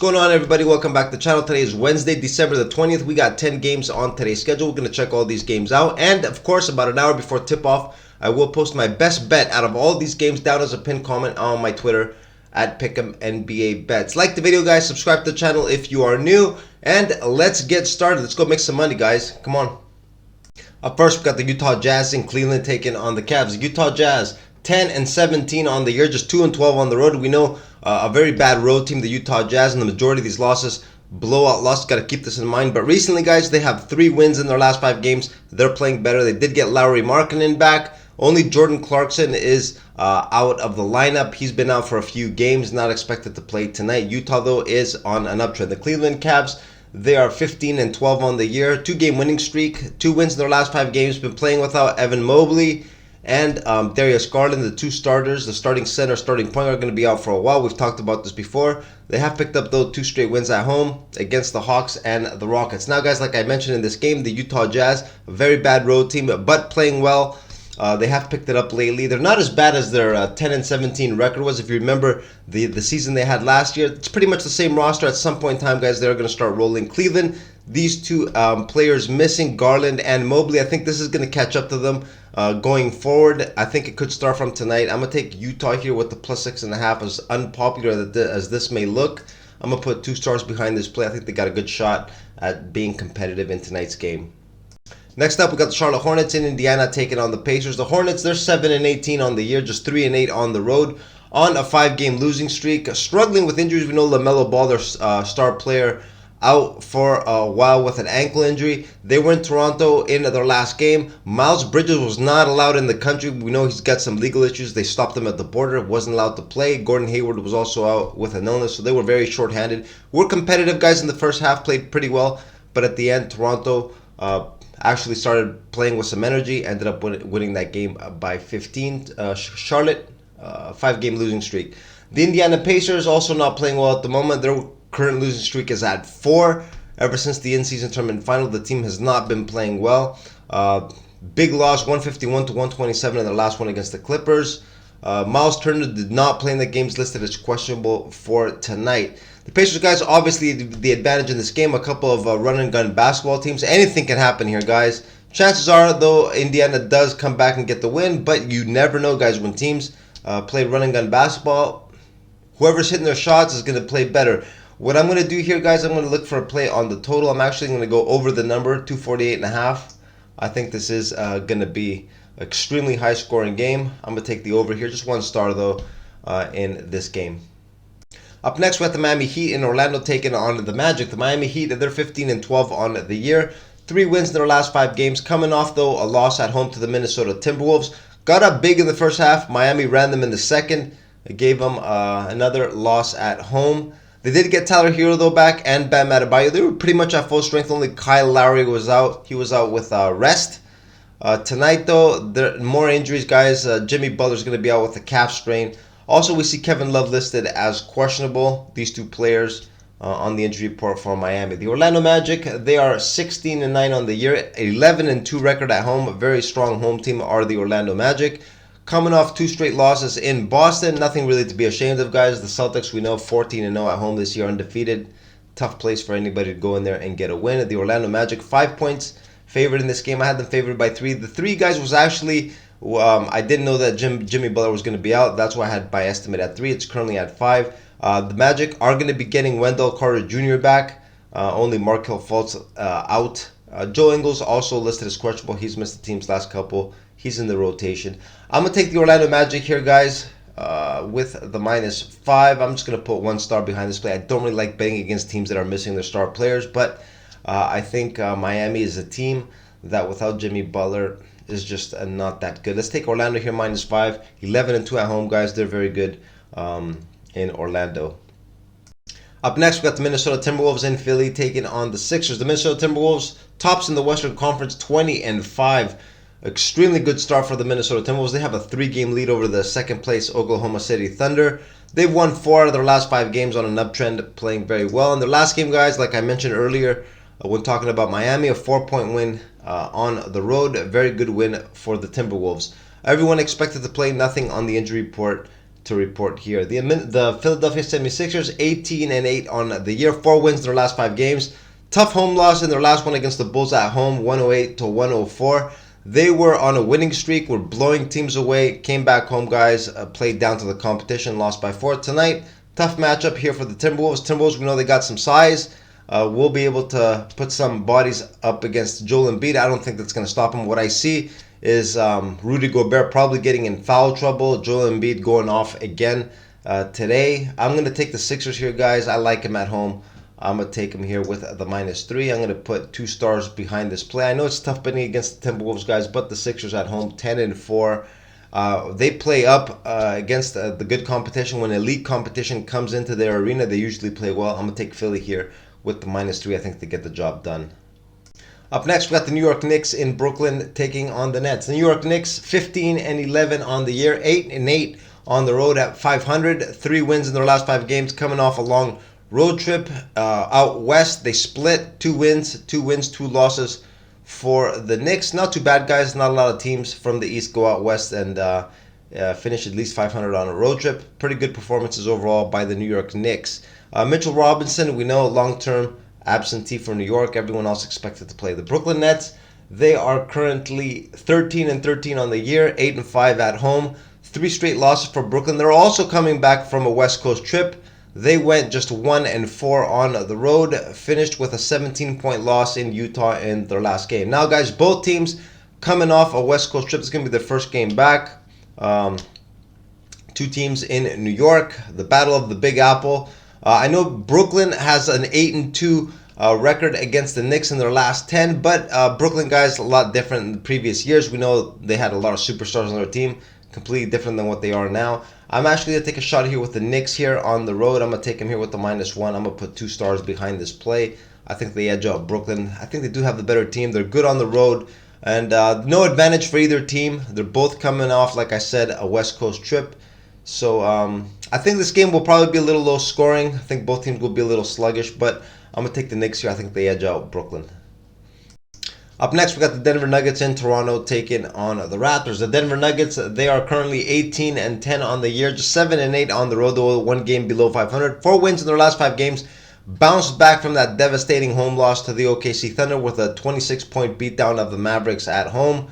going on, everybody? Welcome back to the channel. Today is Wednesday, December the 20th. We got 10 games on today's schedule. We're going to check all these games out. And, of course, about an hour before tip-off, I will post my best bet out of all these games down as a pinned comment on my Twitter at Pick'emNBABets. Like the video, guys. Subscribe to the channel if you are new. And let's get started. Let's go make some money, guys. Come on. Up first, we got the Utah Jazz in Cleveland taking on the Cavs. The Utah Jazz, 10-17 on the year, just 2-12 on the road. We know a very bad road team, the Utah Jazz, and the majority of these losses, blowout losses. Got to keep this in mind. But recently, guys, they have 3 wins in their last 5 games. They're playing better. They did get Lauri Markkanen back. Only Jordan Clarkson is out of the lineup. He's been out for a few games, not expected to play tonight. Utah, though, is on an uptrend. The Cleveland Cavs, they are 15-12 on the year. 2-game winning streak. 2 wins in their last 5 games. Been playing without Evan Mobley and Darius Garland, the 2 starters. The starting center, starting point are going to be out for a while. We've talked about this before. They have picked up, though, 2 straight wins at home against the Hawks and the Rockets. Now, guys, like I mentioned in this game, the Utah Jazz, a very bad road team, but playing well. They have picked it up lately. They're not as bad as their 10-17 record was. If you remember the season they had last year, it's pretty much the same roster. At some point in time, guys, they're going to start rolling. Cleveland, these 2 players missing, Garland and Mobley. I think this is going to catch up to them going forward. I think it could start from tonight. I'm going to take Utah here with the +6.5. As unpopular as this may look, I'm going to put 2 stars behind this play. I think they got a good shot at being competitive in tonight's game. Next up, we got the Charlotte Hornets in Indiana taking on the Pacers. The Hornets, they're 7-18 on the year, just 3-8 on the road, on a 5-game losing streak. Struggling with injuries. We know LaMelo Ball, their star player, out for a while with an ankle injury. They were in Toronto in their last game. Miles Bridges was not allowed in the country. We know he's got some legal issues. They stopped him at the border, wasn't allowed to play. Gordon Hayward was also out with an illness, so they were very short-handed. We're competitive, guys, in the first half, played pretty well, but at the end, Toronto actually started playing with some energy, ended up winning that game by 15. Charlotte, 5-game losing streak. The Indiana Pacers also not playing well at the moment. Their current losing streak is at 4. Ever since the in-season tournament final, the team has not been playing well. Big loss, 151-127 in their last one against the Clippers. Miles Turner did not play in the games, listed as questionable for tonight. The Pacers, guys, obviously the advantage in this game. A couple of run-and-gun basketball teams. Anything can happen here, guys. Chances are, though, Indiana does come back and get the win, but you never know, guys. When teams play run-and-gun basketball, whoever's hitting their shots is going to play better. What I'm going to do here, guys, I'm going to look for a play on the total. I'm actually going to go over the number, 248.5. I think this is going to be an extremely high-scoring game. I'm going to take the over here. Just 1 star, though, in this game. Up next, we have the Miami Heat in Orlando taking on the Magic. The Miami Heat, they're 15-12 on the year. 3 wins in their last 5 games. Coming off, though, a loss at home to the Minnesota Timberwolves. Got up big in the first half. Miami ran them in the second. It gave them another loss at home. They did get Tyler Hero, though, back, and Bam Adebayo. They were pretty much at full strength. Only Kyle Lowry was out. He was out with rest. Tonight, though, there are more injuries, guys. Jimmy Butler's going to be out with a calf strain. Also, we see Kevin Love listed as questionable. These 2 players on the injury report for Miami. The Orlando Magic, they are 16-9 on the year, 11-2 record at home. A very strong home team are the Orlando Magic. Coming off 2 straight losses in Boston. Nothing really to be ashamed of, guys. The Celtics, we know, 14-0 at home this year, undefeated. Tough place for anybody to go in there and get a win. The Orlando Magic, 5 points favored in this game. I had them favored by 3. The 3, guys, was actually... I didn't know that Jimmy Butler was going to be out. That's why I had my estimate at 3. It's currently at 5. The Magic are going to be getting Wendell Carter Jr. back. Only Markelle Fultz out. Joe Ingles also listed as questionable. He's missed the team's last couple. He's in the rotation. I'm going to take the Orlando Magic here, guys, with the -5. I'm just going to put 1 star behind this play. I don't really like betting against teams that are missing their star players, but I think Miami is a team that without Jimmy Butler is just not that good. Let's take Orlando here, -5. 11-2 at home, guys. They're very good in Orlando. Up next, we got the Minnesota Timberwolves in Philly taking on the Sixers. The Minnesota Timberwolves, tops in the Western Conference, 20-5. Extremely good start for the Minnesota Timberwolves. They have a 3-game lead over the second-place Oklahoma City Thunder. They've won 4 out of their last 5 games on an uptrend, playing very well. In their last game, guys, like I mentioned earlier, when talking about Miami, a 4-point win on the road. A very good win for the Timberwolves. Everyone expected to play, nothing on the injury report to report here. The Philadelphia 76ers 18-8 on the year, 4 wins in their last 5 games. Tough home loss in their last one against the Bulls at home, 108-104. They were on a winning streak, were blowing teams away, came back home, guys, played down to the competition, lost by 4 tonight. Tough matchup here for the Timberwolves. Timberwolves, we know they got some size. We'll be able to put some bodies up against Joel Embiid. I don't think that's going to stop him. What I see is Rudy Gobert probably getting in foul trouble. Joel Embiid going off again today. I'm going to take the Sixers here, guys. I like him at home. I'm going to take him here with the -3. I'm going to put 2 stars behind this play. I know it's tough betting against the Timberwolves, guys, but the Sixers at home, 10-4. They play up against the good competition. When elite competition comes into their arena, they usually play well. I'm going to take Philly here with the -3. I think they get the job done. Up next, we got the New York Knicks in Brooklyn taking on the Nets. The New York Knicks, 15-11 on the year, 8-8 on the road at 500. 3 wins in their last 5 games, coming off a long road trip out west. They split 2 wins, 2 losses for the Knicks. Not too bad, guys. Not a lot of teams from the East go out west and finish at least 500 on a road trip. Pretty good performances overall by the New York Knicks. Mitchell Robinson, we know, long-term absentee for New York. Everyone else expected to play. The Brooklyn Nets, they are currently 13-13 on the year, 8-5 at home. 3 straight losses for Brooklyn. They're also coming back from a West Coast trip. They went just 1-4 on the road, finished with a 17-point loss in Utah in their last game. Now, guys, both teams coming off a West Coast trip. It's going to be their first game back. 2 teams in New York, the Battle of the Big Apple. I know Brooklyn has an 8-2 record against the Knicks in their last 10, but Brooklyn, guys, a lot different than the previous years. We know they had a lot of superstars on their team, completely different than what they are now. I'm actually going to take a shot here with the Knicks here on the road. I'm going to take them here with the -1. I'm going to put 2 stars behind this play. I think they edge out Brooklyn. I think they do have the better team. They're good on the road, and no advantage for either team. They're both coming off, like I said, a West Coast trip. So I think this game will probably be a little low scoring. I think both teams will be a little sluggish, but I'm going to take the Knicks here. I think they edge out Brooklyn. Up next, we got the Denver Nuggets in Toronto taking on the Raptors. The Denver Nuggets, they are currently 18-10 on the year, just 7-8 on the road, though 1 game below 500. 4 wins in their last 5 games. Bounced back from that devastating home loss to the OKC Thunder with a 26-point beatdown of the Mavericks at home.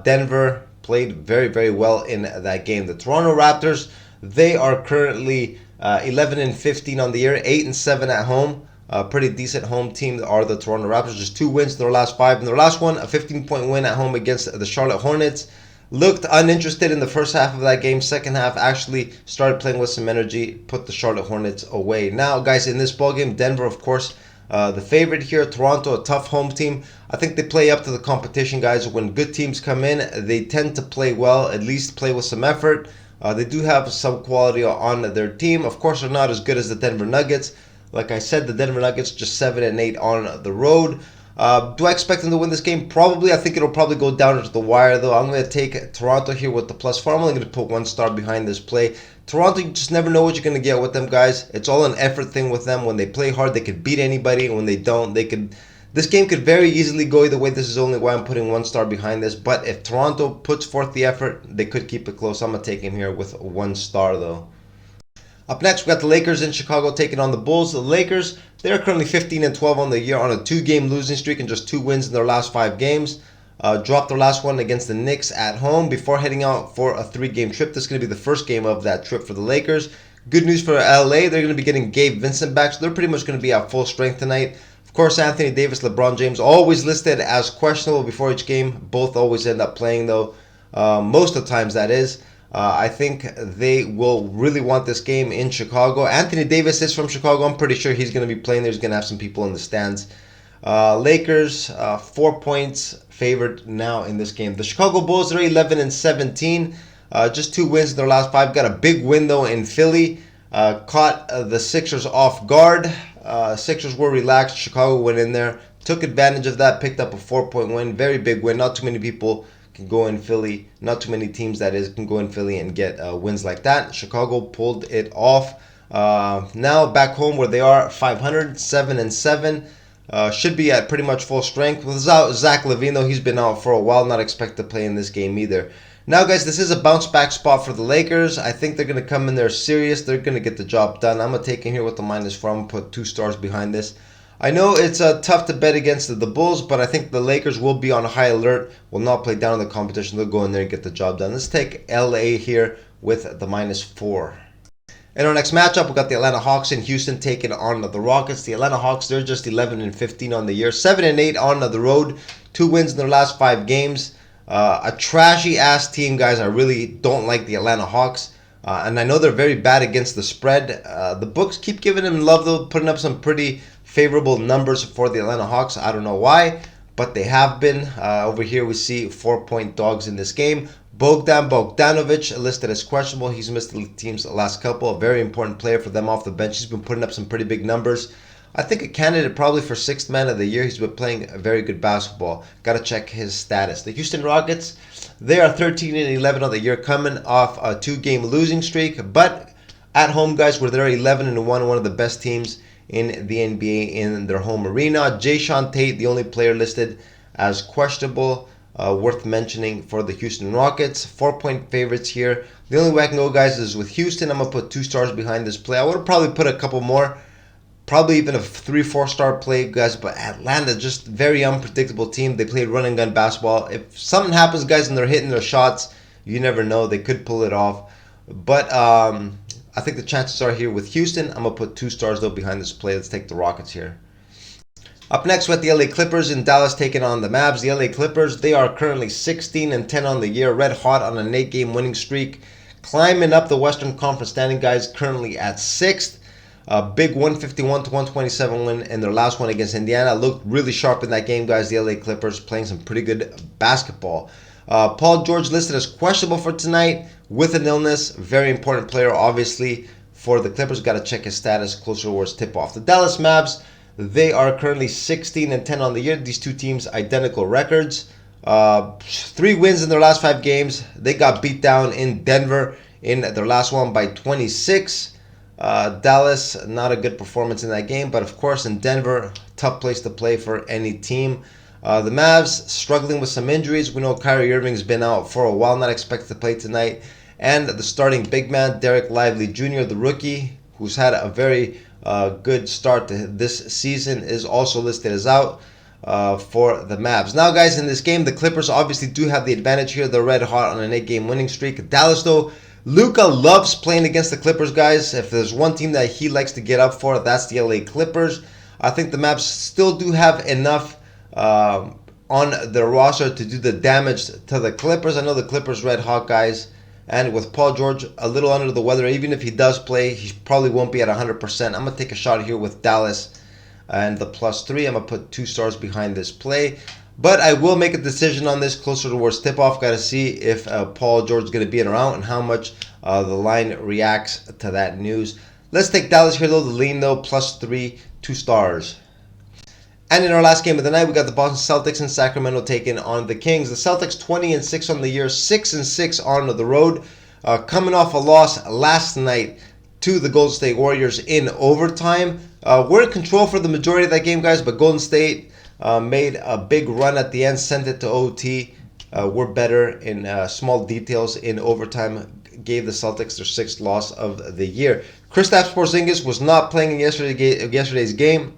Denver played very, very well in that game. The Toronto Raptors, they are currently 11-15 on the year, 8-7 at home. Pretty decent home team are the Toronto Raptors. Just 2 wins in their last 5. In their last one, a 15-point win at home against the Charlotte Hornets. Looked uninterested in the first half of that game. Second half, actually started playing with some energy, put the Charlotte Hornets away. Now, guys, in this ballgame, Denver, of course, the favorite here. Toronto, a tough home team. I think they play up to the competition, guys. When good teams come in, they tend to play well, at least play with some effort. They do have some quality on their team. Of course, they're not as good as the Denver Nuggets. Like I said, the Denver Nuggets just 7-8 on the road. Do I expect them to win this game? Probably. I think it'll probably go down to the wire, though. I'm going to take Toronto here with the +4. I'm only going to put 1 star behind this play. Toronto, you just never know what you're going to get with them, guys. It's all an effort thing with them. When they play hard, they could beat anybody. And when they don't, they could... This game could very easily go either way. This is only why I'm putting 1 star behind this. But if Toronto puts forth the effort, they could keep it close. I'm going to take him here with 1 star, though. Up next, we got the Lakers in Chicago taking on the Bulls. The Lakers, they're currently 15-12 on the year on a 2-game losing streak and just 2 wins in their last 5 games. Dropped their last one against the Knicks at home before heading out for a 3-game trip. This is going to be the first game of that trip for the Lakers. Good news for LA. They're going to be getting Gabe Vincent back, so they're pretty much going to be at full strength tonight. Of course, Anthony Davis, LeBron James, always listed as questionable before each game. Both always end up playing, though. Most of the times, that is. I think they will really want this game in Chicago. Anthony Davis is from Chicago. I'm pretty sure he's going to be playing there. He's going to have some people in the stands. Lakers, 4 points favored now in this game. The Chicago Bulls are 11-17. Just 2 wins in their last 5. Got a big win, though, in Philly. Caught the Sixers off guard. Sixers were relaxed. Chicago went in there, took advantage of that, picked up a 4-point win. Very big win. Not too many people can go in Philly. Not too many teams, that is, can go in Philly and get wins like that. Chicago pulled it off. Now back home where they are, 500, 7-7. Should be at pretty much full strength. Without Zach LaVine, though, he's been out for a while. Not expected to play in this game either. Now, guys, this is a bounce back spot for the Lakers. I think they're going to come in there serious. They're going to get the job done. I'm going to take him here with the -4. I'm going to put 2 stars behind this. I know it's tough to bet against the Bulls, but I think the Lakers will be on high alert, will not play down in the competition. They'll go in there and get the job done. Let's take LA here with the -4. In our next matchup, we got the Atlanta Hawks in Houston taking on the Rockets. The Atlanta Hawks, they're just 11-15 on the year, 7-8 on the road, 2 wins in their last 5 games. A trashy ass team, guys. I really don't like the Atlanta Hawks. And I know they're very bad against the spread. The books keep giving them love, though, putting up some pretty favorable numbers for the Atlanta Hawks. I don't know why, but they have been. Over here we see 4-point dogs in this game. Bogdanovic listed as questionable. He's missed the team's last couple. A very important player for them off the bench. He's been putting up some pretty big numbers. I think a candidate probably for 6th man of the year. He's been playing a very good basketball. Got to check his status. The Houston Rockets, they are 13-11 on the year, coming off a 2-game losing streak. But at home, guys, where they're 11-1, one of the best teams in the NBA in their home arena. Jae'Sean Tate, the only player listed as questionable. Worth mentioning for the Houston Rockets. 4-point favorites here. The only way I can go, guys, is with Houston. I'm going to put 2 stars behind this play. I would have probably put a couple more. Probably even a 3-4 star play, guys. But Atlanta, just very unpredictable team. They played run and gun basketball. If something happens, guys, and they're hitting their shots, you never know. They could pull it off. But I think the chances are here with Houston. I'm going to put 2 stars, though, behind this play. Let's take the Rockets here. Up next, we have the LA Clippers in Dallas taking on the Mavs. The LA Clippers, they are currently 16-10 on the year, red hot on an 8-game winning streak, climbing up the Western Conference standing, guys, currently at 6th. A big 151-127 win in their last one against Indiana. Looked really sharp in that game, guys. The LA Clippers playing some pretty good basketball. Paul George listed as questionable for tonight with an illness. Very important player, obviously, for the Clippers. Got to check his status closer towards tip-off. The Dallas Mavs, they are currently 16-10 on the year. These two teams, identical records. 3 wins in their last 5 games. They got beat down in Denver in their last one by 26. Dallas, not a good performance in that game. But, of course, in Denver, tough place to play for any team. The Mavs struggling with some injuries. We know Kyrie Irving's been out for a while, not expected to play tonight. And the starting big man, Derek Lively Jr., the rookie, who's had a very good start to this season, is also listed as out for the Mavs. Now, guys, in this game, the Clippers obviously do have the advantage here. They're red hot on an 8-game winning streak. Dallas, though, Luka loves playing against the Clippers, guys. If there's one team that he likes to get up for, that's the LA Clippers. I think the Mavs still do have enough on their roster to do the damage to the Clippers. I know the Clippers red hot, guys. And with Paul George a little under the weather, even if he does play, he probably won't be at 100%. I'm going to take a shot here with Dallas and the +3. I'm going to put 2 stars behind this play. But I will make a decision on this closer towards tip-off. Got to see if Paul George is going to be in or out and how much the line reacts to that news. Let's take Dallas here, though. The lean, though, +3, 2 stars. And in our last game of the night, we got the Boston Celtics in Sacramento taking on the Kings. The Celtics 20-6 on the year, 6-6 on the road, coming off a loss last night to the Golden State Warriors in overtime. We're in control for the majority of that game, guys, but Golden State made a big run at the end, sent it to OT. We're better in small details in overtime. Gave the Celtics their 6th loss of the year. Kristaps Porzingis was not playing in yesterday's game.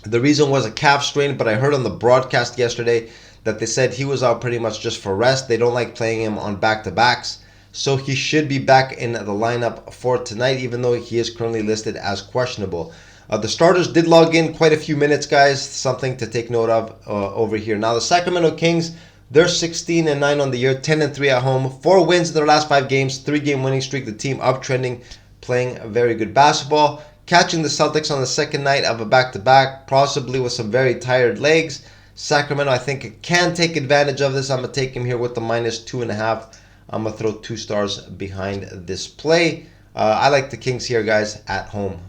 The reason was a calf strain, but I heard on the broadcast yesterday that they said he was out pretty much just for rest. They don't like playing him on back-to-backs. So he should be back in the lineup for tonight, even though he is currently listed as questionable. The starters did log in quite a few minutes, guys. Something to take note of over here. Now, the Sacramento Kings, they're 16-9 on the year, 10-3 at home. 4 wins in their last 5 games, 3-game winning streak. The team uptrending, playing very good basketball. Catching the Celtics on the second night of a back-to-back, possibly with some very tired legs. Sacramento, I think, can take advantage of this. I'm going to take him here with the -2.5. I'm going to throw 2 stars behind this play. I like the Kings here, guys, at home.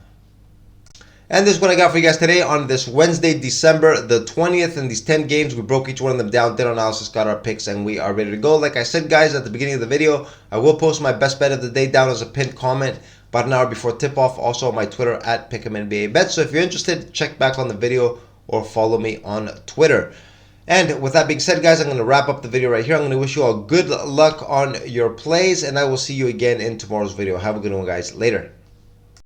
And this is what I got for you guys today on this Wednesday, December the 20th. In these 10 games, we broke each one of them down, did analysis, got our picks, and we are ready to go. Like I said, guys, at the beginning of the video, I will post my best bet of the day down as a pinned comment about an hour before tip-off. Also on my Twitter at Pick'emNBABet. So if you're interested, check back on the video or follow me on Twitter. And with that being said, guys, I'm going to wrap up the video right here. I'm going to wish you all good luck on your plays, and I will see you again in tomorrow's video. Have a good one, guys. Later.